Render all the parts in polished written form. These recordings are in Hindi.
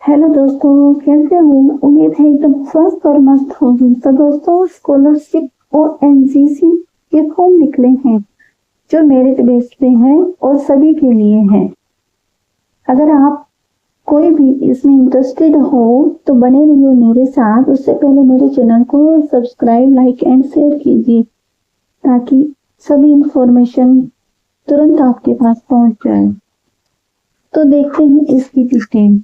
हेलो दोस्तों, कैसे हो? उम्मीद है एकदम स्वस्थ और मस्त होगी। तो दोस्तों, स्कॉलरशिप और एनसीसी के फॉर्म निकले हैं जो मेरिट बेस पे हैं और सभी के लिए हैं। अगर आप कोई भी इसमें इंटरेस्टेड हो तो बने रहिए मेरे साथ। उससे पहले मेरे चैनल को सब्सक्राइब, लाइक एंड शेयर कीजिए ताकि सभी इंफॉर्मेशन तुरंत आपके पास पहुंच जाए। तो देखते हैं इसकी detail.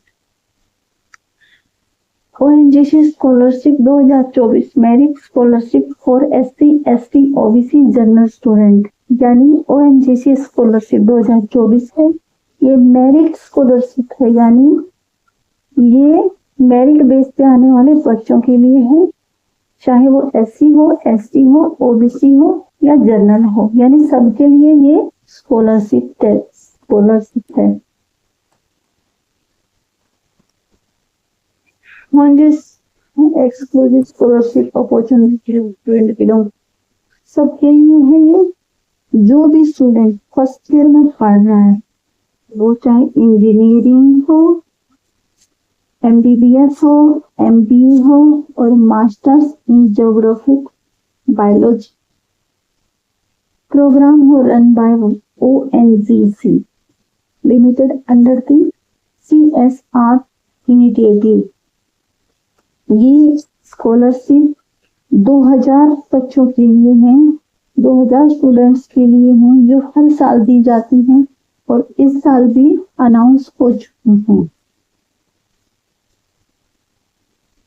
ONGC scholarship 2024 merit scholarship for SC, ST, OBC general student, यानी ओएनजीसी स्कॉलरशिप 2024 है। ये मेरिट स्कॉलरशिप है, यानी ये मेरिट बेस पे आने वाले बच्चों के लिए है, चाहे वो एससी हो, एसटी हो, ओबीसी हो या जनरल हो, यानी सबके लिए ये स्कॉलरशिप है। On this exclusive scholarship opportunity student belong, सबके लिए है ये। जो भी स्टूडेंट फर्स्ट ईयर में पढ़ रहा है, वो चाहे इंजीनियरिंग हो, एमबीबीएस हो, एमबीए हो और masters in geographic biology program हो run by ONGC limited under the CSR initiative. ये स्कॉलरशिप 2000 बच्चों के लिए है, 2000 स्टूडेंट्स के लिए हैं, जो हर साल दी जाती हैं और इस साल भी अनाउंस हो चुकी हैं।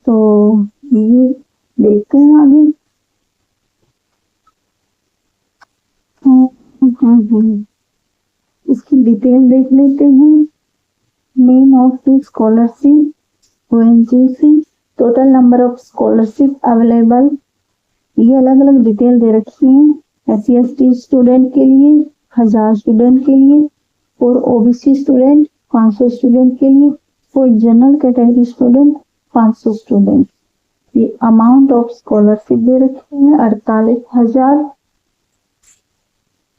तो ये देखते हैं आगे। इसकी डिटेल देख लेते हैं। Name of the scholarship ONGC, total number of scholarship available, ये अलग अलग डिटेल दे रखी है। एससी एसटी स्टूडेंट के लिए 1000 स्टूडेंट के लिए, और ओबीसी स्टूडेंट 500 स्टूडेंट के लिए, और जनरल कैटेगरी स्टूडेंट 500 स्टूडेंट। ये अमाउंट ऑफ स्कॉलरशिप दे रखी है 48,000।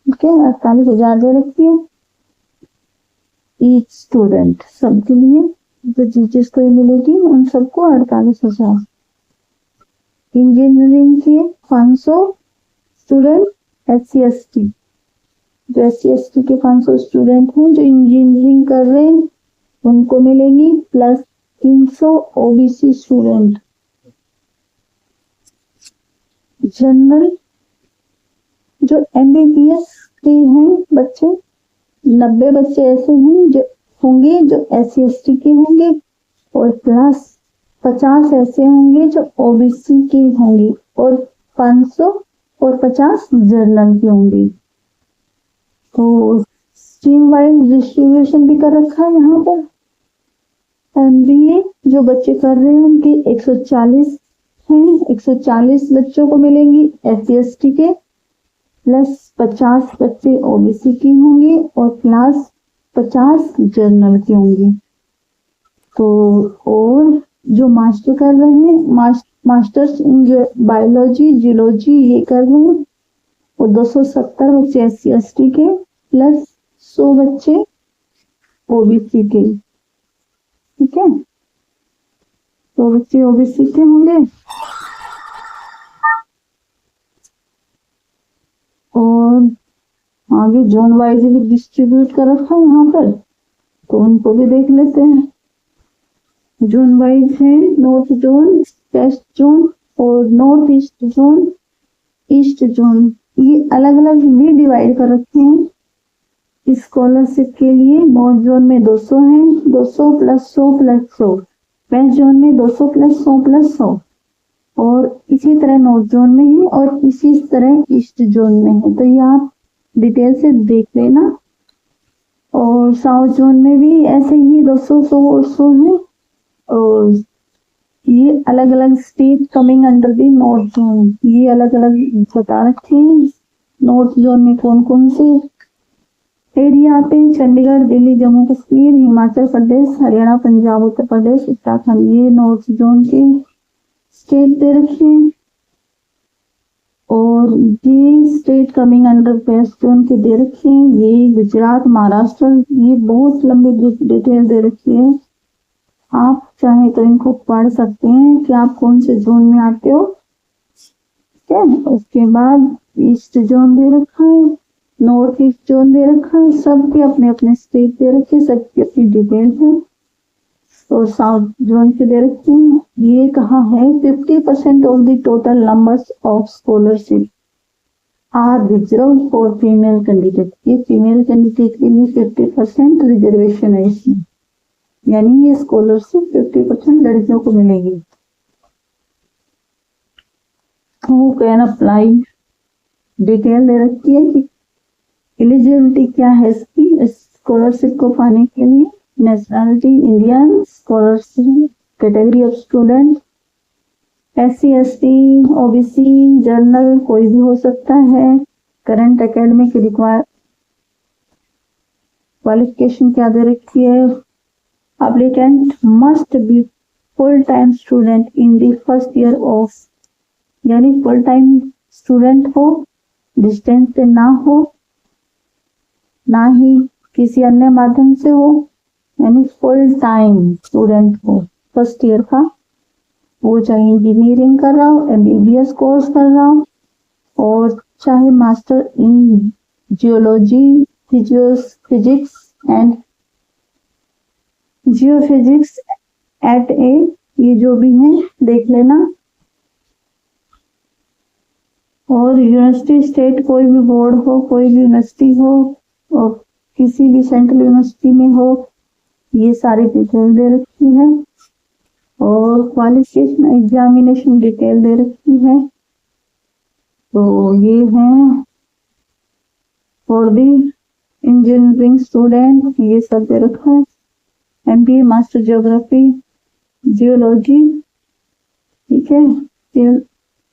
ठीक है, 48,000 दे रखी है ईच स्टूडेंट, सबके लिए जो चीजें को मिलेगी उन सबको 48,000। इंजीनियरिंग के 500 स्टूडेंट, एससी एसटी, जो एससी एसटी के 500 स्टूडेंट हैं जो इंजीनियरिंग कर रहे हैं उनको मिलेंगी, प्लस 300 ओबीसी स्टूडेंट। जनरल जो एमबीबीएस के हैं बच्चे, 90 बच्चे ऐसे हैं जो होंगे जो एससी एसटी के होंगे, और प्लस 50 ऐसे होंगे जो ओबीसी के होंगे, और 500 और 50 जनरल के होंगे। तो स्ट्रीम वाइज डिस्ट्रीब्यूशन भी कर रखा है यहाँ पर। एमबीए जो बच्चे कर रहे हैं उनके 140 हैं, 140 बच्चों को मिलेंगी एससी एसटी के, प्लस 50 बच्चे ओबीसी के होंगे और प्लस 50 जनरल के होंगे। तो और जो मास्टर कर रहे हैं, मास्टर्स इन बायोलॉजी, जियोलॉजी ये कर रहे हैं, और 270 बच्चे एससी एसटी के, प्लस 100 बच्चे ओबीसी के। ठीक है, 100 बच्चे ओबीसी के होंगे, और आगे जोन वाइज भी डिस्ट्रीब्यूट कर रखा है यहाँ पर, तो उनको भी देख लेते हैं। जोन वाइज है नॉर्थ जोन, वेस्ट जोन और north east zone, east zone, ये अलग अलग भी डिवाइड कर रखे हैं स्कॉलरशिप के लिए। नॉर्थ जोन में 200 है, 200 प्लस 100 प्लस 100। वेस्ट जोन में 200 प्लस 100 प्लस 100, और इसी तरह नॉर्थ जोन में है, और इसी तरह ईस्ट जोन में है। तो ये आप डिटेल से देख लेना। और साउथ जोन में भी ऐसे ही 200, 100 और 100 है, और ये अलग अलग state coming under the north zone, ये अलग अलग बता रखे हैं। नॉर्थ जोन में कौन कौन से एरिया आते हैं? चंडीगढ़, दिल्ली, जम्मू कश्मीर, हिमाचल प्रदेश, हरियाणा, पंजाब, उत्तर प्रदेश, उत्तराखंड, ये नॉर्थ जोन के स्टेट दे रखे हैं। और ये state coming under west zone के दे रखे हैं, ये गुजरात, महाराष्ट्र, ये बहुत लंबी डिटेल दे रखी है। आप चाहे तो इनको पढ़ सकते हैं कि आप कौन से जोन में आते हो। ठीक है, उसके बाद ईस्ट जोन दे रखा है, नॉर्थ ईस्ट जोन दे रखा है, सबके अपने अपने स्टेट दे रखे, सबकी अपनी डिटेल है। तो साउथ जोन के दे रखे हैं। ये कहा है 50% of the total numbers of scholarship are reserve for female candidate. ये फीमेल कैंडिडेट के लिए 50% रिजर्वेशन है इसमें, यानी ये स्कॉलरशिप 50% लड़कियों को मिलेगी। हु कैन अप्लाई, डिटेल दे रखी है कि एलिजिबिलिटी क्या है इसकी स्कॉलरशिप को पाने के लिए। Nationality Indian, scholarship category of student SC ST OBC general कोई भी हो सकता है। करंट एकेडमिक क्वालिफिकेशन क्या दे रखी है। Applicant must be full time student in the first year of, यानी फुल टाइम स्टूडेंट हो, डिस्टेंस से ना हो, ना ही किसी अन्य माध्यम से हो, यानी फुल टाइम स्टूडेंट हो फर्स्ट ईयर का। वो चाहे इंजीनियरिंग कर रहा हो, MBBS कोर्स कर रहा हो, और चाहे master in geology, physics and geophysics at a, ये जो भी है देख लेना। और यूनिवर्सिटी स्टेट कोई भी बोर्ड हो, कोई भी यूनिवर्सिटी हो, और किसी भी सेंट्रल यूनिवर्सिटी में हो, ये सारी डिटेल दे रखी है। और क्वालिफिकेशन एग्जामिनेशन डिटेल दे रखी है। तो ये है फॉर दी इंजीनियरिंग स्टूडेंट, ये सब दे रखा है। MBA मास्टर ज्योग्राफी, जियोलॉजी, ठीक है,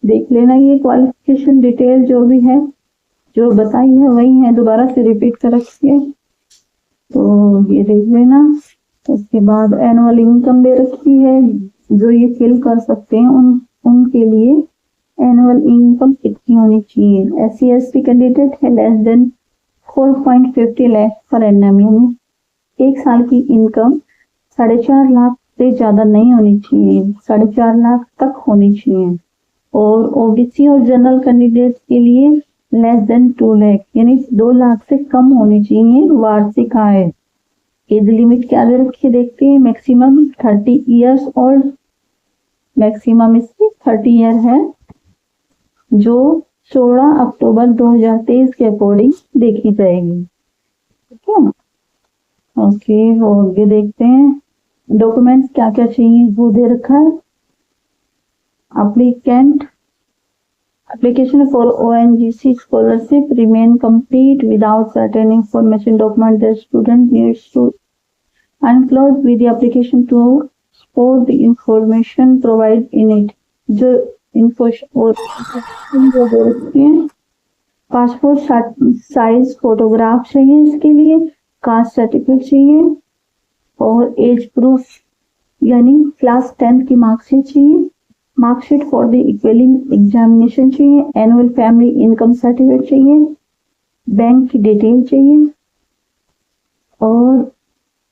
देख लेना। ये क्वालिफिकेशन डिटेल जो भी है, जो बताई है वही है, दोबारा से रिपीट कर रखी है, तो ये देख लेना। उसके बाद एनुअल इनकम दे रखी है, जो ये फिल कर सकते हैं उनके लिए एनुअल इनकम कितनी होनी चाहिए। SC ST कैंडिडेट है less than 4.50 lakh per annum, यानी एक साल की इनकम 4.5 लाख से ज्यादा नहीं होनी चाहिए, 4.5 लाख तक होनी चाहिए। और OBC और जनरल कैंडिडेट के लिए लेस देन 2 लाख, यानी 2 लाख से कम होनी चाहिए वार्षिक आय। एज लिमिट क्या दे रखी है देखते हैं। मैक्सिमम 30 इयर्स ओल्ड, मैक्सिमम इसकी 30 ईयर है, जो 16 अक्टूबर 2023 के अकॉर्डिंग देखी जाएगी। ठीक है, ओके, वो आगे देखते हैं। डॉक्यूमेंट्स क्या क्या चाहिए वो दे रखा है। application for ONGC scholarship remain complete without certain information document the student needs to enclose with the application to support the information provided in it। जो information जो दे रखी है, पासपोर्ट साइज फोटोग्राफ चाहिए इसके लिए, कास्ट सर्टिफिकेट चाहिए, और एज प्रूफ यानी क्लास 10 की मार्कशीट चाहिए, marksheet for the equalling examination चाहिए, एनुअल फैमिली इनकम सर्टिफिकेट चाहिए, बैंक की डिटेल चाहिए, और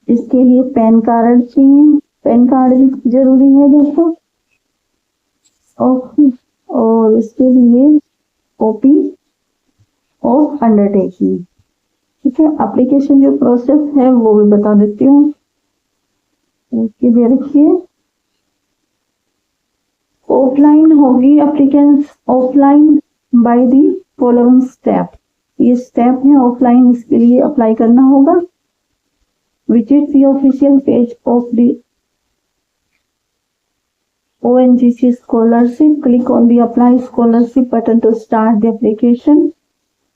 इसके लिए पैन कार्ड चाहिए, पैन कार्ड भी जरूरी है दोस्तों। और इसके लिए कॉपी ऑफ अंडरटेकिंग। ठीक है, एप्लीकेशन जो प्रोसेस है वो भी बता देती हूँ, उसकी दे रखिए। ऑफलाइन होगी applicants, offline by the following step. ये स्टेप है ऑफलाइन, इसके लिए अप्लाई करना होगा। Visit the official page of the ONGC scholarship, click on the apply scholarship button to start the application,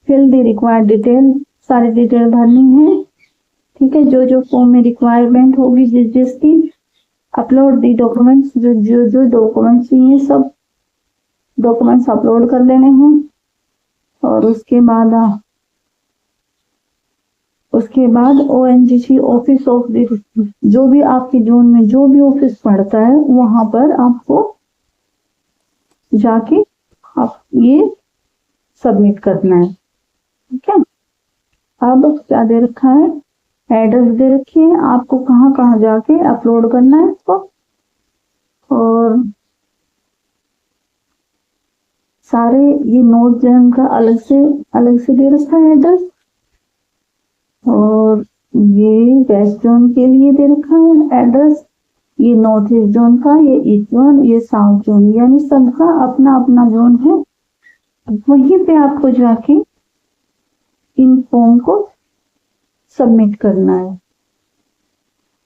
fill the required detail, सारी डिटेल भरनी है। ठीक है, जो जो फॉर्म में रिक्वायरमेंट होगी जिसकी, अपलोड दी डॉक्यूमेंट्स, जो डॉक्यूमेंट्स चाहिए सब डॉक्यूमेंट्स अपलोड कर देने हैं। और उसके बाद ONGC ऑफिस ऑफ द, जो भी आपके जोन में जो भी ऑफिस पड़ता है वहां पर आपको जाके आप ये सबमिट करना है। ठीक है, अब क्या दे रखा है, एड्रेस दे रखी है, आपको कहाँ कहाँ जाके अपलोड करना है इसको, और सारे ये नॉर्थ जोन का अलग से दे रखा है एड्रेस, और ये वेस्ट जोन के लिए दे रखा है एड्रेस, ये नॉर्थ ईस्ट जोन का, ये ईस्ट जोन, ये साउथ जोन, यानी सबका अपना अपना जोन है। वहीं पे आपको जाके इन फॉर्म को सबमिट करना है।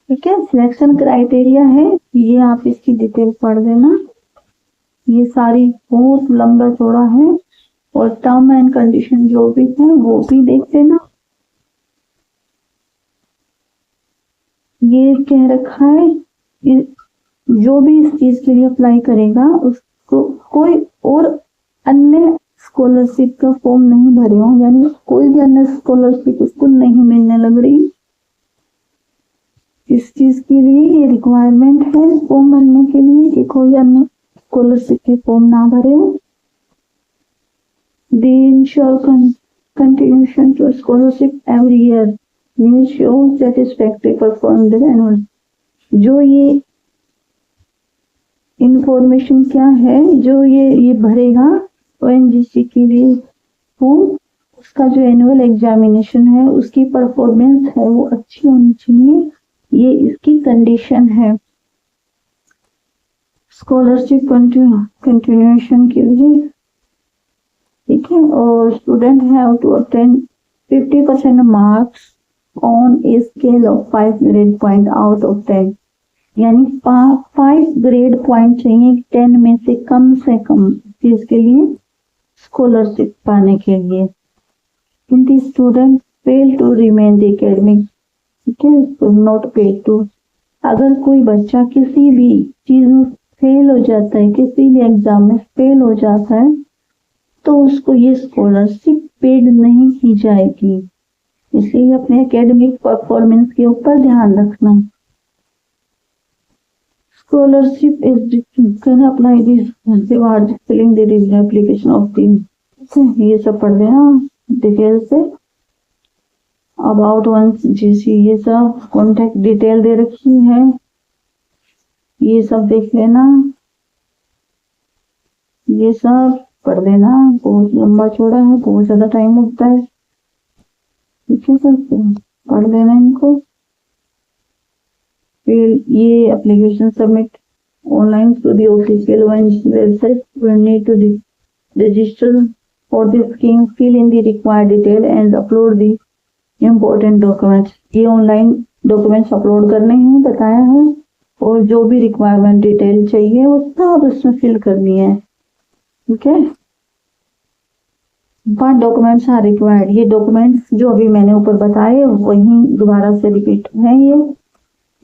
ठीक है, सिलेक्शन क्राइटेरिया है, ये आप इसकी डिटेल पढ़ देना, ये सारी बहुत लंबा चौड़ा है, और टर्म एंड कंडीशन जो भी है वो भी देख लेना। ये कह रखा है जो भी इस चीज के लिए अप्लाई करेगा उसको कोई और अन्य स्कॉलरशिप का फॉर्म नहीं भरे हो, यानी कोई भी अन्य स्कॉलरशिप उसको नहीं मिलने लग रही। इस चीज के लिए ये रिक्वायरमेंट है फॉर्म भरने के लिए कि कोई अन्य स्कॉलरशिप के फॉर्म ना भरे हो। They ensure continuation to scholarship every year, means show satisfactory perform the annual. जो ये इंफॉर्मेशन क्या है, जो ये भरेगा ओएनजीसी के लिए फॉर्म, उसका जो एनुअल एग्जामिनेशन है उसकी परफॉर्मेंस है वो अच्छी होनी चाहिए, ये इसकी कंडीशन है स्कॉलरशिप कंटिन्यूएशन के लिए। ठीक है, और student have to attain 50% marks on a scale of 5 grade point out of 10, यानी 5 ग्रेड पॉइंट चाहिए 10 में से कम चीज के लिए स्कॉलरशिप पाने के लिए। हिंदी student fail to remain the academic, ठीक है, नॉट पेड टू। अगर कोई बच्चा किसी भी चीज में फेल हो जाता है, किसी भी एग्जाम में फेल हो जाता है, तो उसको ये स्कॉलरशिप पेड नहीं की जाएगी। इसलिए अपने एकेडमिक परफॉर्मेंस के ऊपर ध्यान रखना। Scholarship is can apply this filling the application of team, ये सब पढ़ देना डिटेल से। अबाउट वन जीसी, ये सब कॉन्टेक्ट डिटेल दे रखी है, ये सब देख लेना, ये सब पढ़ लेना, बहुत लंबा चौड़ा है, बहुत ज्यादा टाइम लगता है। ठीक है सर, पढ़ लेना इनको। फिर ये application submit online through the official website, we need to register for the scheme, fill in the required detail and upload the important documents. ये ऑनलाइन डॉक्यूमेंट्स अपलोड करने हैं बताया है, और जो भी रिक्वायरमेंट डिटेल चाहिए वो सब उसमें फिल करनी है। ठीक है, what डॉक्यूमेंट्स आर रिक्वायर्ड, ये डॉक्यूमेंट्स जो अभी मैंने ऊपर बताए वही दोबारा से रिपीट है।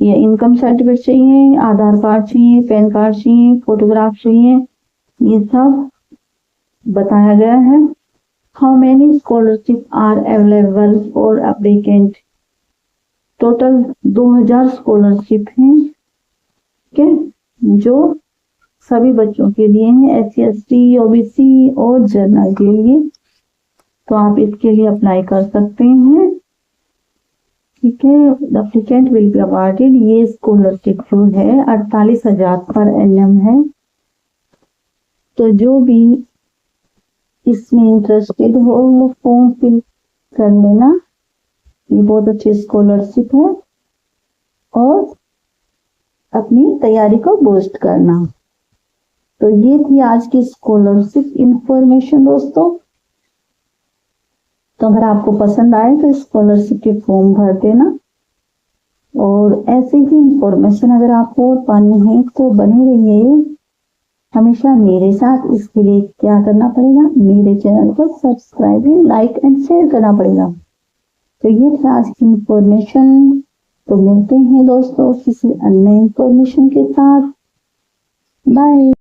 ये इनकम सर्टिफिकेट चाहिए, आधार कार्ड चाहिए, पैन कार्ड चाहिए, फोटोग्राफ चाहिए, ये सब बताया गया है। How many scholarship are available for applicant, total 2000 scholarship हैं, ठीक है, जो सभी बच्चों के लिए हैं, SC ST OBC और जनरल के लिए। तो आप इसके लिए अप्लाई कर सकते हैं। ठीक है, the applicant will be awarded, ये स्कॉलरशिप जो है 48,000 पर एनम है। तो जो भी इसमें इंटरेस्टेड हो वो फॉर्म फिल कर लेना, ये बहुत अच्छी स्कॉलरशिप है, और अपनी तैयारी को बूस्ट करना। तो ये थी आज की स्कॉलरशिप इंफॉर्मेशन दोस्तों। तो अगर आपको पसंद आए तो स्कॉलरशिप के फॉर्म भर देना, और ऐसे ही इंफॉर्मेशन अगर आपको पानी है तो बने रहिए हमेशा मेरे साथ। इसके लिए क्या करना पड़ेगा, मेरे चैनल को सब्सक्राइब, लाइक एंड शेयर करना पड़ेगा। तो ये था आज की इंफॉर्मेशन। तो मिलते हैं दोस्तों किसी अन्य इंफॉर्मेशन के साथ। बाय।